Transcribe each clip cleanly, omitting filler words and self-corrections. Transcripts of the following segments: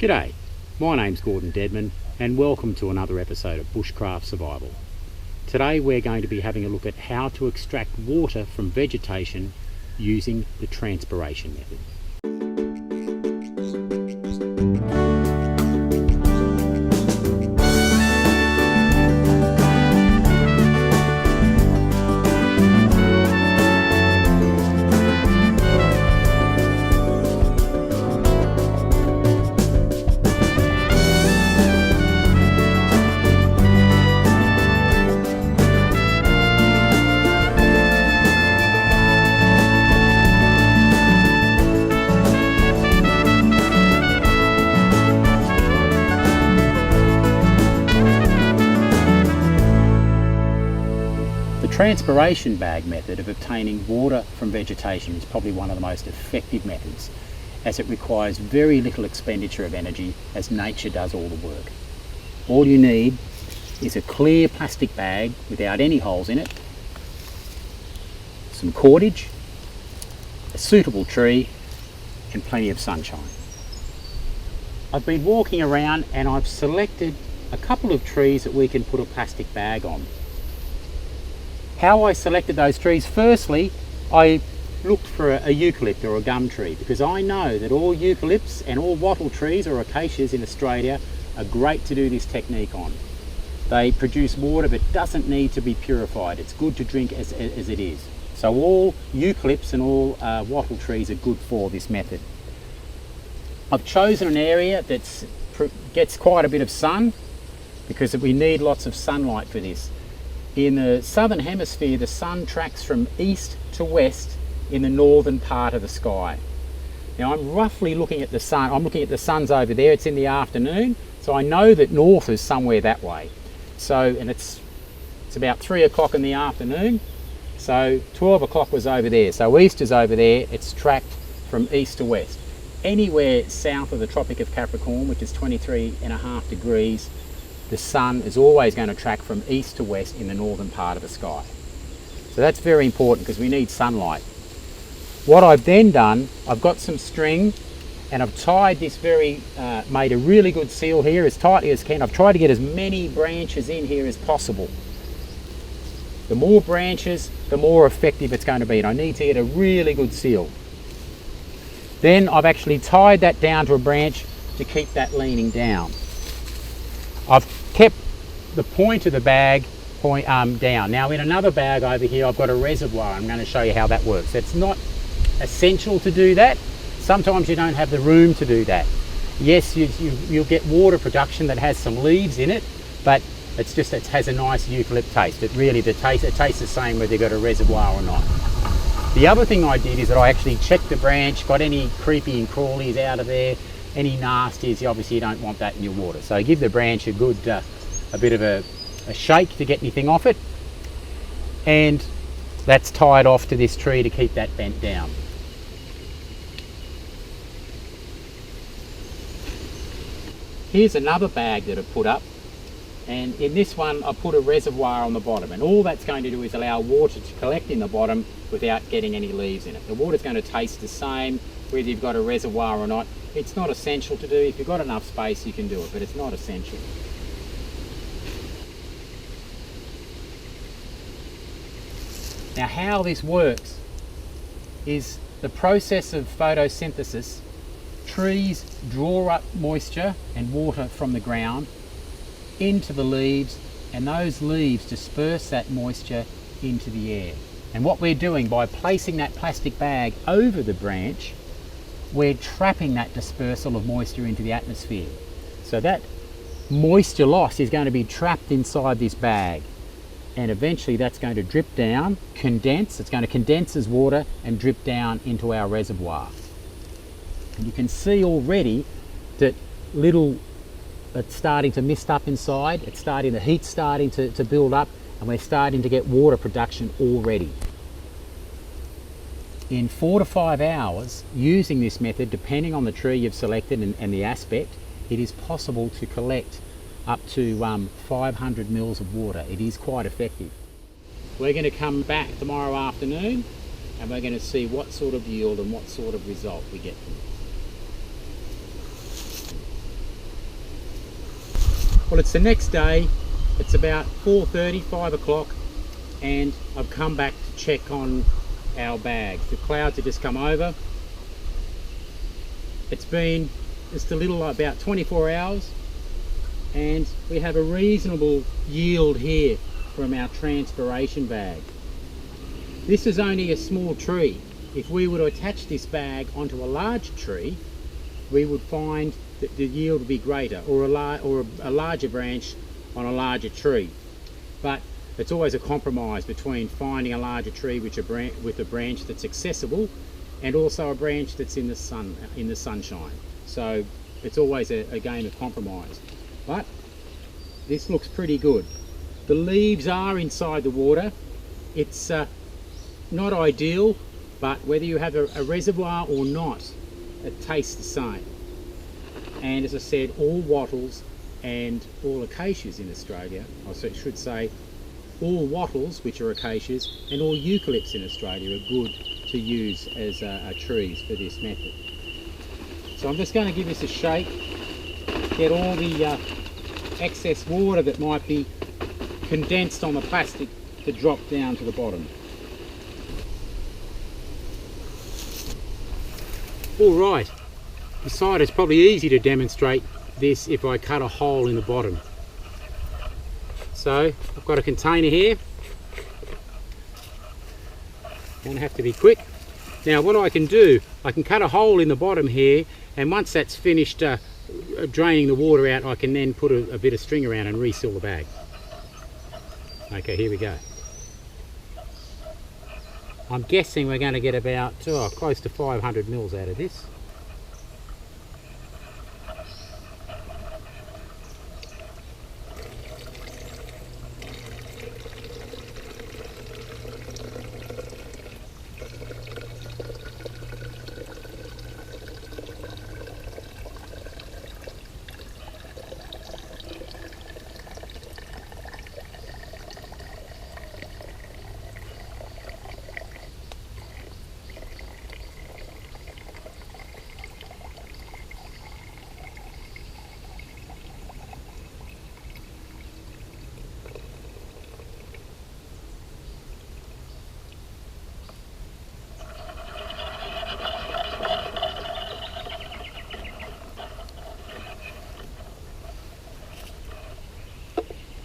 G'day, my name's Gordon Dedman and welcome to another episode of Bushcraft Survival. Today we're going to be having a look at how to extract water from vegetation using the transpiration method. The transpiration bag method of obtaining water from vegetation is probably one of the most effective methods, as it requires very little expenditure of energy as nature does all the work. All you need is a clear plastic bag without any holes in it, some cordage, a suitable tree and plenty of sunshine. I've been walking around and I've selected a couple of trees that we can put a plastic bag on. How I selected those trees, firstly I looked for a eucalypt or a gum tree, because I know that all eucalypts and all wattle trees or acacias in Australia are great to do this technique on. They produce water that doesn't need to be purified. It's good to drink as it is. So all eucalypts and all wattle trees are good for this method. I've chosen an area that gets quite a bit of sun, because we need lots of sunlight for this. In the southern hemisphere, the sun tracks from east to west in the northern part of the sky. Now I'm roughly looking at the sun. I'm looking at the sun's over there. It's in the afternoon, so I know that north is somewhere that way. So, and it's about 3 o'clock in the afternoon. So 12 o'clock was over there. So east is over there. It's tracked from east to west. Anywhere south of the Tropic of Capricorn, which is 23.5 degrees, the sun is always going to track from east to west in the northern part of the sky. So that's very important because we need sunlight. What I've then done, I've got some string and I've tied this made a really good seal here as tightly as can. I've tried to get as many branches in here as possible. The more branches, the more effective it's going to be, and I need to get a really good seal. Then I've actually tied that down to a branch to keep that leaning down. I've kept the point of the bag down. Now in another bag over here I've got a reservoir. I'm going to show you how that works. It's not essential to do that. Sometimes you don't have the room to do that. Yes, you'll get water production that has some leaves in it, but it has a nice eucalypt taste. It tastes the same whether you've got a reservoir or not. The other thing I did is that I actually checked the branch, got any creepy and crawlies out of there. Any nasties, obviously you don't want that in your water. So give the branch a good, a bit of a shake to get anything off it. And that's tied off to this tree to keep that bent down. Here's another bag that I've put up. And in this one, I put a reservoir on the bottom. And all that's going to do is allow water to collect in the bottom without getting any leaves in it. The water's going to taste the same, whether you've got a reservoir or not. It's not essential to do. If you've got enough space, you can do it, but it's not essential. Now, how this works is the process of photosynthesis. Trees draw up moisture and water from the ground into the leaves, and those leaves disperse that moisture into the air. And what we're doing by placing that plastic bag over the branch, we're trapping that dispersal of moisture into the atmosphere. So that moisture loss is going to be trapped inside this bag, and eventually that's going to drip down, condense. It's going to condense as water and drip down into our reservoir. And you can see already that it's starting to mist up inside. The heat's starting to build up, and we're starting to get water production already. In 4 to 5 hours, using this method, depending on the tree you've selected and the aspect, it is possible to collect up to 500 mils of water. It is quite effective. We're going to come back tomorrow afternoon and we're going to see what sort of yield and what sort of result we get from it. Well, it's the next day, it's about 4:30, 5 o'clock, and I've come back to check on our bags. The clouds have just come over. It's been just a little, about 24 hours, and we have a reasonable yield here from our Transpiration bag. This is only a small tree. If we were to attach this bag onto a large tree, we would find that the yield would be greater, or a larger branch on a larger tree. But it's always a compromise between finding a larger tree with a branch that's accessible, and also a branch that's in the sunshine. So it's always a game of compromise. But this looks pretty good. The leaves are inside the water. It's not ideal, but whether you have a reservoir or not, it tastes the same. And as I said, all wattles and all acacias in Australia, I should say all wattles, which are acacias, and all eucalypts in Australia are good to use as trees for this method. So I'm just going to give this a shake, get all the excess water that might be condensed on the plastic to drop down to the bottom. All right, decided it's probably easy to demonstrate this if I cut a hole in the bottom. So I've got a container here. Going to have to be quick. Now what I can do, I can cut a hole in the bottom here, and once that's finished draining the water out, I can then put a bit of string around and reseal the bag. Okay, here we go. I'm guessing we're going to get about close to 500 mils out of this.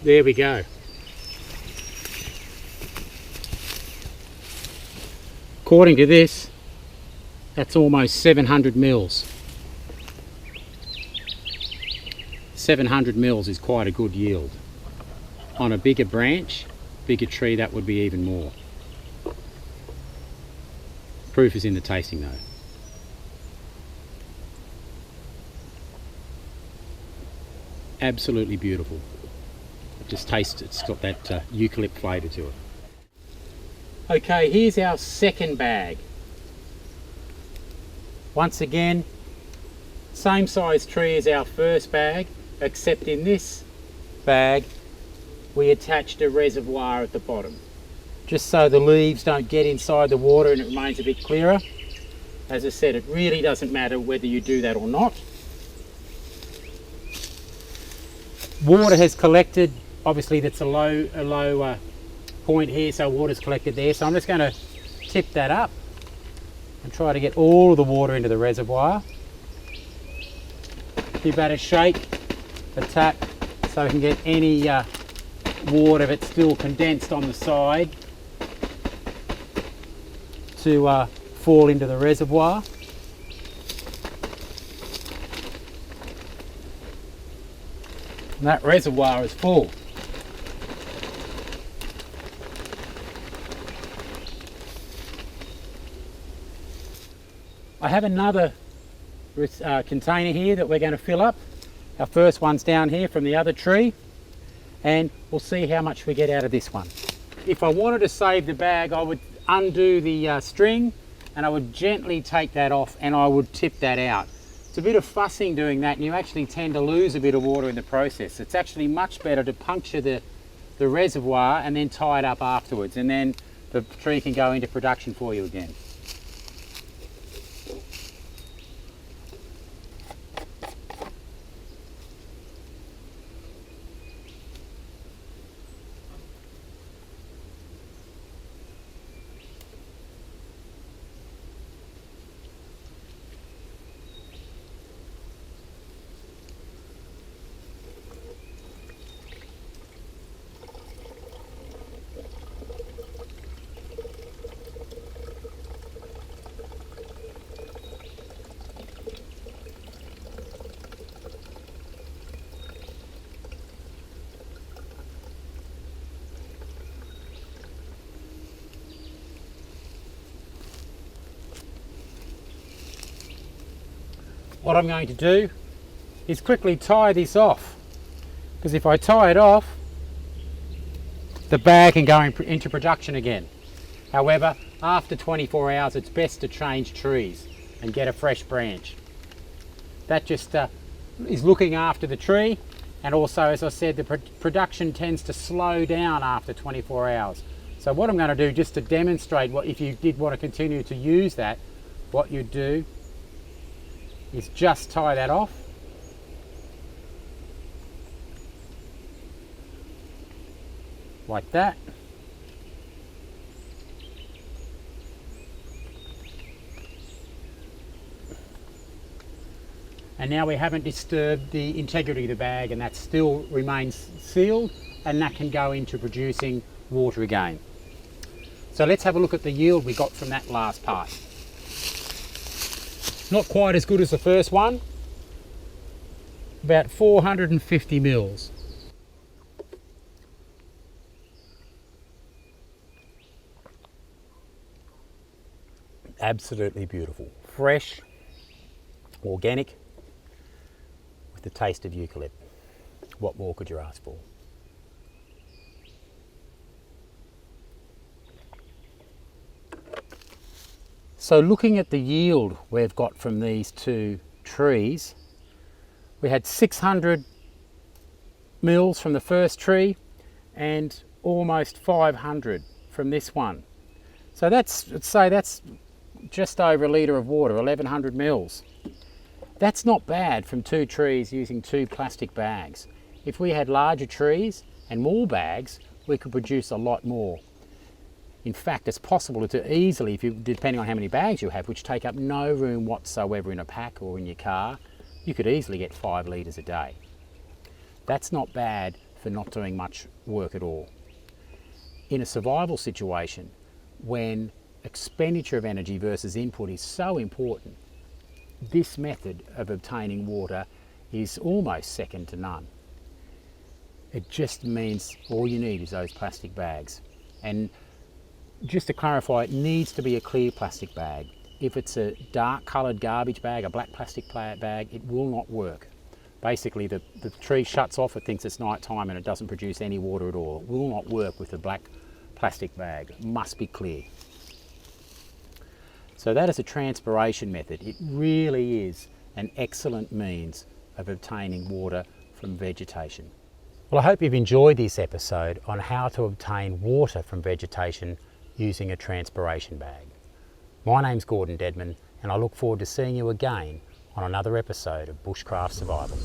There we go. According to this, that's almost 700 mils. 700 mils is quite a good yield. On a bigger branch, bigger tree, that would be even more. Proof is in the tasting though. Absolutely beautiful. Just taste it, it's got that eucalypt flavour to it. Okay, here's our second bag. Once again, same size tree as our first bag, except in this bag we attached a reservoir at the bottom, just so the leaves don't get inside the water and it remains a bit clearer. As I said, it really doesn't matter whether you do that or not. Water has collected. Obviously that's a low point here, so water's collected there. So I'm just going to tip that up and try to get all of the water into the reservoir. Give that a shake, a tap, so we can get any water that's still condensed on the side to fall into the reservoir. And that reservoir is full. I have another container here that we're going to fill up. Our first one's down here from the other tree, and we'll see how much we get out of this one. If I wanted to save the bag, I would undo the string and I would gently take that off and I would tip that out. It's a bit of fussing doing that, and you actually tend to lose a bit of water in the process. It's actually much better to puncture the reservoir and then tie it up afterwards, and then the tree can go into production for you again. what I'm going to do is quickly tie this off, because if I tie it off, the bag can go into production again. However, after 24 hours it's best to change trees and get a fresh branch. That just is looking after the tree, and also, as I said, the production tends to slow down after 24 hours. So what I'm going to do, just to demonstrate what, if you did want to continue to use that, what you do is just tie that off. Like that. And now we haven't disturbed the integrity of the bag, and that still remains sealed, and that can go into producing water again. So let's have a look at the yield we got from that last part. Not quite as good as the first one, about 450 mils. Absolutely beautiful, fresh, organic, with the taste of eucalypt. What more could you ask for? So looking at the yield we've got from these two trees, we had 600 mils from the first tree and almost 500 from this one. So that's, let's say that's just over a litre of water, 1100 mils. That's not bad from two trees using two plastic bags. If we had larger trees and more bags, we could produce a lot more. In fact, it's possible to easily, depending on how many bags you have, which take up no room whatsoever in a pack or in your car, you could easily get 5 litres a day. That's not bad for not doing much work at all. In a survival situation, when expenditure of energy versus input is so important, this method of obtaining water is almost second to none. It just means all you need is those plastic bags. And just to clarify, it needs to be a clear plastic bag. If it's a dark coloured garbage bag, a black plastic bag, it will not work. Basically the tree shuts off, it thinks it's night time and it doesn't produce any water at all. It will not work with a black plastic bag. It must be clear. So that is a transpiration method. It really is an excellent means of obtaining water from vegetation. Well, I hope you've enjoyed this episode on how to obtain water from vegetation using a transpiration bag. My name's Gordon Dedman, and I look forward to seeing you again on another episode of Bushcraft Survival.